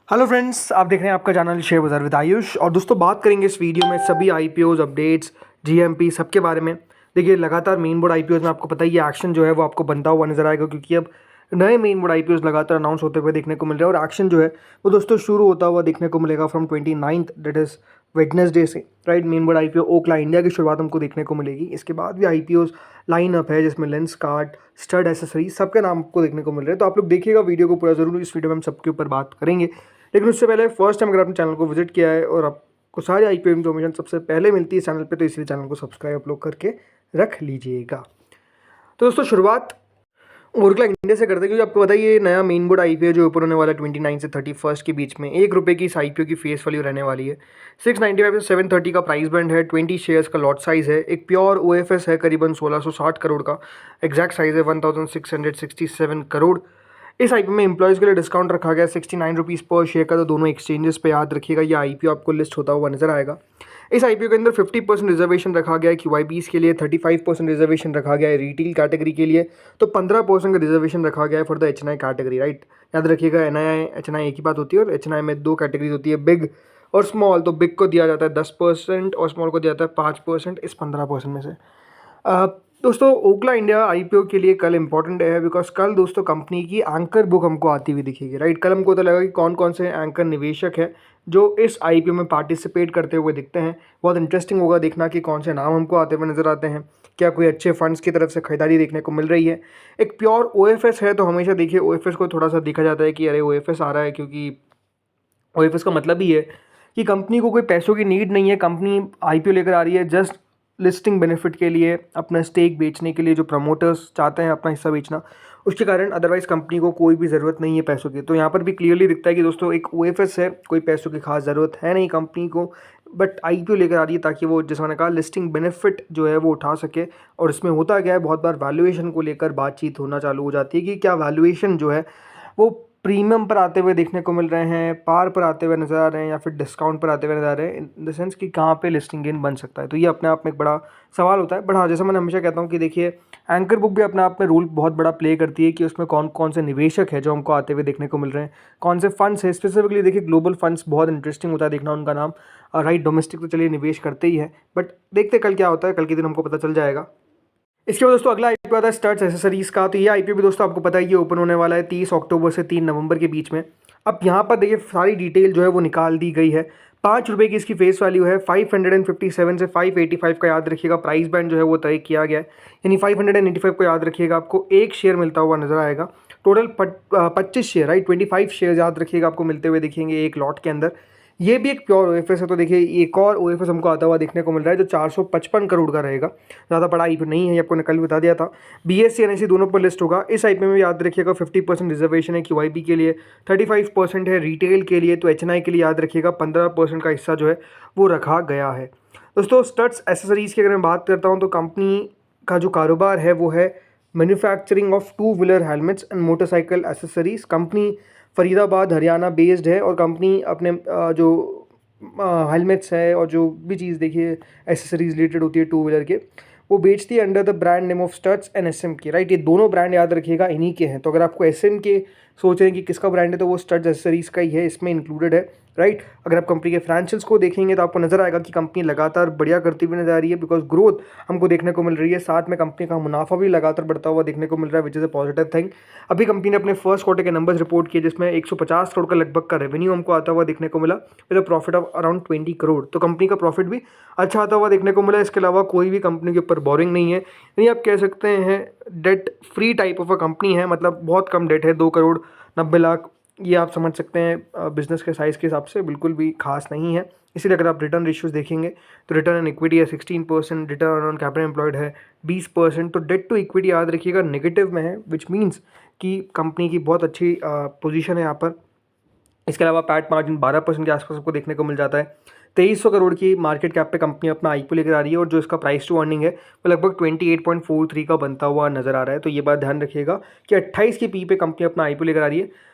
Hello friends, आप देख रहे हैं आपका चैनल शेयर बाजार विद आयुष। और दोस्तों बात करेंगे इस वीडियो में सभी आईपीओज अपडेट्स, जीएमपी सबके बारे में। देखिए लगातार मेन बोर्ड आईपीओज में आपको पता ही है एक्शन जो है वो आपको बनता हुआ नजर आएगा, क्योंकि अब नए मेन बोर्ड आईपीओज लगातार अनाउंस होते हुए देखने को मिल रहे हैं और एक्शन जो है वो दोस्तों शुरू होता हुआ देखने को मिलेगा from 29th, that is Wednesday से। Right, main board IPO Okhla India की शुरुआत हमको देखने को मिलेगी। इसके बाद भी आईपीओज लाइन अप है जिसमें लेंस कार्ड, स्टड एसेसरीज सबके नाम आपको देखने को मिल रहे हैं। तो आप लोग देखिएगा वीडियो को पूरा जरूर, इस वीडियो में हम सबके ऊपर बात करेंगे। लेकिन उससे पहले फर्स्ट टाइम अगर आपने चैनल को विजिट किया है और आपको सारी आईपीओ इन्फॉर्मेशन सबसे पहले मिलती है चैनल पे, तो इसलिए चैनल को सब्सक्राइब आप लोग करके रख लीजिएगा। तो दोस्तों शुरुआत ओरकला इंडिया से करते हैं, क्योंकि आपको पता ही है नया मेन बोर्ड आईपीओ जो ओपन होने वाला है 29 से 31 के बीच में। ₹1 की इस आईपीओ की फेस वैल्यू रहने वाली है। 695 से 730 का प्राइस बैंड है। 20 शेयर्स का लॉट साइज है। एक प्योर ओएफएस है करीबन 1660 करोड़ का। एग्जैक्ट साइज है 1667 करोड़। इस आईपीओ में एम्प्लॉयज़ के लिए डिस्काउंट रखा गया 69 रुपीज़ पर शेयर का। तो दोनों एक्सचेंजेस पे याद रखिएगा ये आईपीओ आपको लिस्ट होता हुआ नजर आएगा। इस आईपीओ के अंदर 50% रिजर्वेशन रखा गया है क्यूआईबीज़ के लिए, 35% रिजर्वेशन रखा गया है रिटेल कैटेगरी के लिए, तो 15% का रिजर्वेशन रखा गया है for the HNI category. Right, याद रखिएगा एनआई एचएनआई एक ही बात होती है और एचएनआई में दो कैटेगरीज होती है, बिग और स्मॉल। तो बिग को दिया जाता है 10% और स्मॉल को दिया जाता है 5% इस 15% में से। दोस्तों ओखला इंडिया आईपीओ के लिए कल इंपॉर्टेंट है, बिकॉज कल दोस्तों कंपनी की एंकर बुक हमको आती हुई दिखेगी। राइट, कल हमको तो लगा कि कौन कौन से एंकर निवेशक हैं जो इस आईपीओ में पार्टिसिपेट करते हुए दिखते हैं। बहुत इंटरेस्टिंग होगा देखना कि कौन से नाम हमको आते हुए नजर आते हैं। क्या कोई अच्छे फंड्स की तरफ से खरीदारी देखने को मिल रही है। एक प्योर ओएफएस है, तो हमेशा देखिए ओएफएस को थोड़ा सा देखा जाता है कि अरे ओएफएस आ रहा है, क्योंकि ओएफएस का मतलब ही है कि कंपनी को कोई पैसों की नीड नहीं है। कंपनी आईपीओ लेकर आ रही है जस्ट लिस्टिंग बेनिफिट के लिए, अपना स्टेक बेचने के लिए, जो प्रमोटर्स चाहते हैं अपना हिस्सा बेचना, उसके कारण। अदरवाइज कंपनी को कोई भी ज़रूरत नहीं है पैसों की। तो यहाँ पर भी क्लियरली दिखता है कि दोस्तों एक ओएफएस है, कोई पैसों की खास ज़रूरत है नहीं कंपनी को, बट आईपीओ लेकर आ रही है ताकि वो, जैसे मैंने कहा, लिस्टिंग बेनिफिट जो है वो उठा सके। और इसमें होता क्या है, बहुत बार वैल्यूएशन को लेकर बातचीत होना चालू हो जाती है कि क्या वैल्यूएशन जो है वो प्रीमियम पर आते हुए देखने को मिल रहे हैं, पार पर आते हुए नज़र आ रहे हैं, या फिर डिस्काउंट पर आते हुए नजर आ रहे हैं, इन द सेंस कि कहाँ पे लिस्टिंग गेन बन सकता है। तो ये अपने आप में एक बड़ा सवाल होता है। बट हाँ, जैसा मैंने हमेशा कहता हूँ कि देखिए एंकर बुक भी अपने आप में रोल बहुत बड़ा प्ले करती है कि उसमें कौन कौन से निवेशक है जो हमको आते हुए देखने को मिल रहे हैं, कौन से फंड्स है। स्पेसिफिकली देखिए ग्लोबल फंड्स बहुत इंटरेस्टिंग होता है देखना उनका नाम। राइट, डोमेस्टिक तो चलिए निवेश करते ही है, बट देखते कल क्या होता है, कल के दिन हमको पता चल जाएगा। इसके बाद दोस्तों अगला आईपीओ आता है स्टड्स एसेसरीज का। तो ये आईपीओ भी दोस्तों आपको पता है कि ओपन होने वाला है 30 अक्टूबर से 3 नवंबर के बीच में। अब यहाँ पर देखिए सारी डिटेल जो है वो निकाल दी गई है। ₹5 की इसकी फेस वैल्यू है। 557 से 585 का याद रखिएगा प्राइस बैंड जो है वो तय किया गया है, यानी 585 को याद रखिएगा। आपको एक शेयर मिलता हुआ नजर आएगा। टोटल 25 शेयर, राइट, 25 शेयर याद रखिएगा आपको मिलते हुए दिखेंगे एक लॉट के अंदर। ये भी एक प्योर ओएफएस है। तो देखिए एक और ओएफएस हमको आता हुआ देखने को मिल रहा है जो 455 करोड़ का रहेगा। ज़्यादा बड़ा आईपीओ नहीं है, ये आपको कल बता दिया था। बीएससी एनएससी दोनों पर लिस्ट होगा। इस आईपीओ में याद रखिएगा 50% रिजर्वेशन है क्यूआईबी के लिए, 35% है रिटेल के लिए, तो एचएनआई के लिए याद रखिएगा 15% का हिस्सा जो है वो रखा गया है। दोस्तों स्टड्स एसेसरीज की अगर मैं बात करता हूँ तो कंपनी का जो कारोबार है वो है manufacturing of two wheeler helmets and motorcycle accessories. Company Faridabad Haryana based है और कंपनी अपने जो हेलमेट्स है और जो भी चीज़ देखिए एसेसरीज रिलेटेड होती है टू व्हीलर के, वो बेचती है under the brand name of Studds and SMK. Right, ये दोनों ब्रांड याद रखिएगा इन्हीं के हैं। तो अगर आपको एसएम के सोच रहे हैं कि किसका ब्रांड है, तो वो स्टड्स एसेसरीज का ही है, इसमें इंक्लूडेड है। राइट, अगर आप कंपनी के फाइनेंशियल्स को देखेंगे तो आपको नजर आएगा कि कंपनी लगातार बढ़िया करती हुई नजर आ रही है, बिकॉज ग्रोथ हमको देखने को मिल रही है। साथ में कंपनी का मुनाफा भी लगातार बढ़ता हुआ देखने को मिल रहा है, which is a positive thing. अभी कंपनी ने अपने फर्स्ट क्वार्टर के नंबर्स रिपोर्ट किए जिसमें 150 करोड़ का लगभग का रेवेन्यू हमको आता हुआ देखने को मिला, with a profit of around 20 crore. तो कंपनी का प्रॉफिट भी अच्छा आता हुआ देखने को मिला। इसके अलावा कोई भी कंपनी के ऊपर बोरिंग नहीं है, यानी आप कह सकते हैं debt free type of a company है। मतलब बहुत कम डेट है, 2 करोड़ 90 लाख। ये आप समझ सकते हैं बिजनेस के साइज़ के हिसाब से बिल्कुल भी खास नहीं है। इसीलिए अगर आप रिटर्न रेशियोज देखेंगे तो रिटर्न ऑन इक्विटी है 16%, रिटर्न ऑन कैपिटल एम्प्लॉयड है 20%। तो डेट टू इक्विटी याद रखिएगा नेगेटिव में है, विच मीन्स कि कंपनी की बहुत अच्छी पोजीशन है यहाँ पर। इसके अलावा पैट मार्जिन 12% के आसपास आपको देखने को मिल जाता है। 2300 करोड़ की मार्केट कैप पे कंपनी अपना आईपीओ लेकर आ रही है और जो इसका प्राइस टू अर्निंग है वो लगभग 28.43 का बनता हुआ नजर आ रहा है। तो ये बात ध्यान रखिएगा कि 28 की पी पे कंपनी अपना आईपीओ लेकर आ रही है।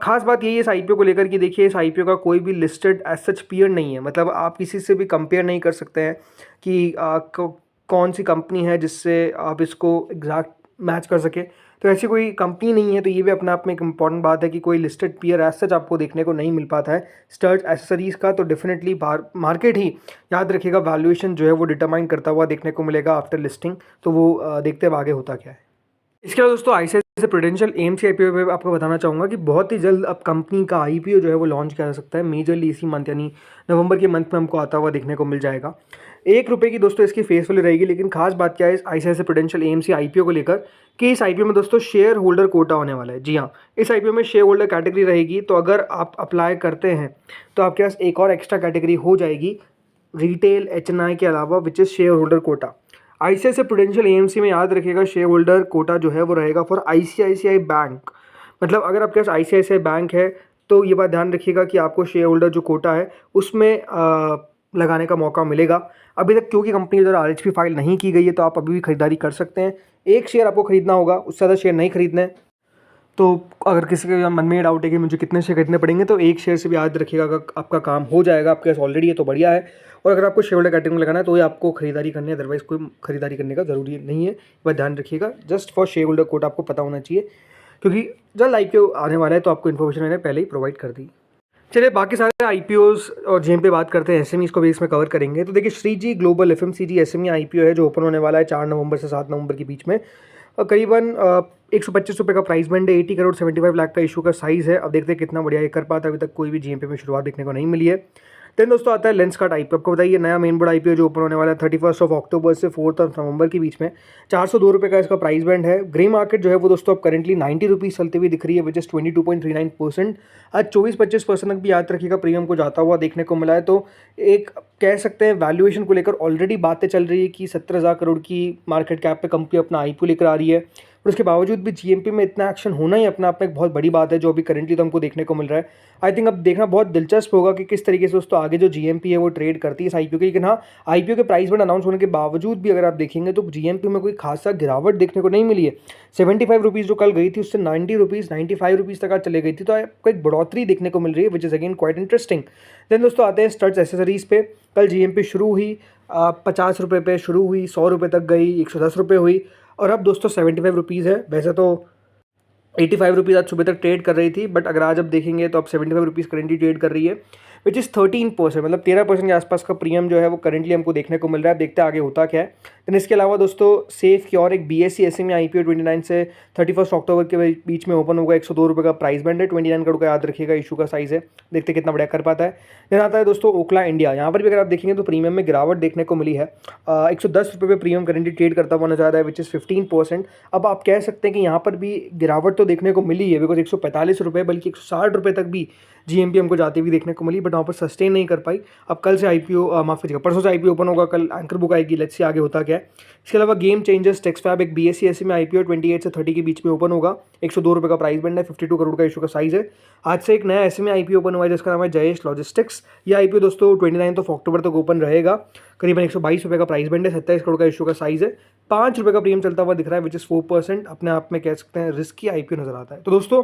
खास बात यही है इस आईपीओ को लेकर कि देखिए इस आईपीओ का कोई भी लिस्टेड एज सच पीयर नहीं है। मतलब आप किसी से भी कंपेयर नहीं कर सकते हैं कि कौन सी कंपनी है जिससे आप इसको एग्जैक्ट मैच कर सके। तो ऐसी कोई कंपनी नहीं है, तो ये भी अपने आप में एक इंपॉर्टेंट बात है कि कोई लिस्टेड पीयर एज सच आपको देखने को नहीं मिल पाता है स्टड्स एसेसरीज़ का। तो डेफिनेटली मार्केट ही याद रखिएगा वैल्यूएशन जो है वो डिटरमाइन करता हुआ देखने को मिलेगा आफ्टर लिस्टिंग। तो वो देखते हैं आगे होता क्या है। इसके अलावा दोस्तों आईसीआईसीआई प्रूडेंशियल एएमसी आईपीओ पे आपको बताना चाहूँगा कि बहुत ही जल्द अब कंपनी का आईपीओ जो है वो लॉन्च किया जा सकता है। मेजरली इसी मंथ यानी नवंबर के मंथ में हमको आता हुआ देखने को मिल जाएगा। ₹1 की दोस्तों इसकी फेस वैल्यू रहेगी। लेकिन खास बात क्या है इस आईसीआईसीआई प्रूडेंशियल एएमसी आईपीओ को लेकर कि इस आईपीओ में दोस्तों शेयर होल्डर कोटा होने वाला है। जी हाँ, इस आईपीओ में शेयर होल्डर कैटेगरी रहेगी। तो अगर आप अप्लाई करते हैं तो आपके पास एक और एक्स्ट्रा कैटेगरी हो जाएगी रिटेल एचएनआई के अलावा, which is shareholder quota. ICICI Prudential AMC में याद रखिएगा शेयर होल्डर कोटा जो है वो रहेगा फॉर आईसीआईसीआई बैंक। मतलब अगर आपके पास आईसीआईसीआई बैंक है तो ये बात ध्यान रखिएगा कि आपको शेयर होल्डर जो कोटा है उसमें लगाने का मौका मिलेगा। अभी तक क्योंकि कंपनी की तरफ आरएचपी फाइल नहीं की गई है तो आप अभी भी खरीदारी कर सकते हैं। एक शेयर आपको खरीदना होगा, उससे ज़्यादा शेयर नहीं खरीदना है। तो अगर किसी के मन में ये डाउट है कि मुझे कितने शेयर खरीदने पड़ेंगे, तो एक शेयर से भी याद रखिएगा अगर आपका काम हो जाएगा, आपके पास ऑलरेडी है तो बढ़िया है। और अगर आपको शेयर होल्डर कैटेगरी में लगाना है तो ये आपको खरीदारी करनी है, अदरवाइज कोई खरीदारी करने का ज़रूरी नहीं है। बस ध्यान रखिएगा just for share holder code आपको पता होना चाहिए, क्योंकि जल्द आईपीओ आने वाला है तो आपको इन्फॉर्मेशन मैंने पहले ही प्रोवाइड कर दी। चलिए बाकी सारे आईपीओज और जेम पे बात करते हैं, एसएमईज को भी इसमें कवर करेंगे। तो देखिए Shreeji Global FMCG SME IPO है जो ओपन होने वाला है 4 नवंबर से 7 नवंबर के बीच में। करीबन ₹125 का प्राइस बैंड है, 80 करोड़ 75 लाख का इशू का साइज़ है। अब देखते हैं कितना बढ़िया ये कर पाता है। अभी तक कोई भी जीएमपी में शुरुआत देखने को नहीं मिली है। देन दोस्तों आता है लेंसकार्ट आईपीओ। आपको बताइए नया मेन बोर्ड आईपीओ जो ओपन होने वाला है 31 अक्टूबर से 4 नवंबर के बीच में। ₹402 का इसका प्राइस बैंड है। ग्रे मार्केट जो है वो दोस्तों अब करेंटली ₹90 चलती हुई दिख रही है, विच इज़ 22.39%। आज 24-25% तक भी याद रखिएगा प्रीमियम को जाता हुआ देखने को मिला है। तो एक कह सकते हैं वैल्यूएशन को लेकर ऑलरेडी बातें चल रही है कि 17,000 करोड़ की मार्केट कैप पे कंपनी अपना आईपीओ लेकर आ रही है। और उसके बावजूद भी जीएमपी में इतना एक्शन होना ही अपने आप में एक बहुत बड़ी बात है जो अभी करंटली तो हमको देखने को मिल रहा है। आई थिंक अब देखना बहुत दिलचस्प होगा कि किस तरीके से दोस्तों आगे जो जीएमपी है वो ट्रेड करती है इस आईपीओ के। लेकिन हाँ, आईपीओ के प्राइस बैंड अनाउंस होने के बावजूद भी अगर आप देखेंगे तो जीएमपी में कोई खासा गिरावट देखने को नहीं मिली है। ₹75 जो कल गई थी उससे ₹90 ₹95 तक आज चले गई थी। तो आपको एक बढ़ोतरी देखने को मिल रही है, which is again quite interesting. Then दोस्तों आते हैं स्टड्स एसेसरीज़ पे। कल जीएमपी शुरू हुई ₹50 पे शुरू हुई, ₹100 तक गई, ₹110 हुई और अब दोस्तों ₹75 है। वैसे तो ₹85 आज सुबह तक ट्रेड कर रही थी, बट अगर आज अब देखेंगे तो अब ₹75 करेंटली ट्रेड कर रही है, विच इज़ 13%, मतलब 13% के आसपास का प्रीमियम जो है वो करेंटली हमको देखने को मिल रहा है। अब देखते हैं आगे होता क्या है। देन इसके अलावा दोस्तों सेफ क्योर एक बीएससी एसएमई आईपीओ 29 से 31 अक्टूबर के बीच में ओपन होगा। ₹102 का प्राइस बैंड है, 29 करोड़ का याद रखिएगा इशू का साइज़ है। देखते कितना बढ़िया कर पाता है। देन आता है दोस्तों ओखला इंडिया। यहाँ पर भी अगर आप देखेंगे तो प्रीमियम में गिरावट देखने को मिली है। ₹110 पे प्रीमियम करेंटली ट्रेड करता हुआ नजर आ रहा है, विच इज़ 15%। अब आप कह सकते हैं कि यहाँ पर भी गिरावट तो देखने को मिली है, बिकॉज ₹145 बल्कि ₹160 तक भी जीएमपी हमको जाती हुई देखने को मिली, बट वहाँ पर सस्टेन नहीं कर पाई। अब कल से आईपीओ माफ कीजिएगा परसों से आईपीओ ओपन होगा, कल एंकर बुक आएगी, लेट्स सी आगे होता क्या है। इसके अलावा गेम चेंजर्स टेक्सफैब एक बीएससी एससी में आईपीओ 28 से 30 के बीच में ओपन होगा। ₹102 का प्राइस बैंड है, 52 करोड़ का इशू का साइज़ है। आज से एक नया एसएमई आईपीओ ओपन हुआ है जिसका नाम है जयेश लॉजिस्टिक्स। ये आईपीओ दोस्तों 29 अक्टूबर तक ओपन रहेगा। करीबन ₹122 का प्राइस बैंड है, 27 करोड़ का इशू का साइज़ है। ₹5 का प्रीमियम चलता हुआ दिख रहा है, विच इज़ 4%। अपने आप में कह सकते हैं रिस्की आईपीओ नजर आता है। तो दोस्तों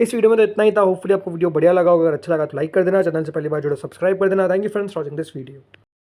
इस वीडियो में तो इतना ही था। होपफुली आपको वीडियो बढ़िया लगा होगा। अगर अच्छा लगा तो लाइक कर देना, चैनल से पहली बार जुड़ो सब्सक्राइब कर देना। Thank you friends watching this video.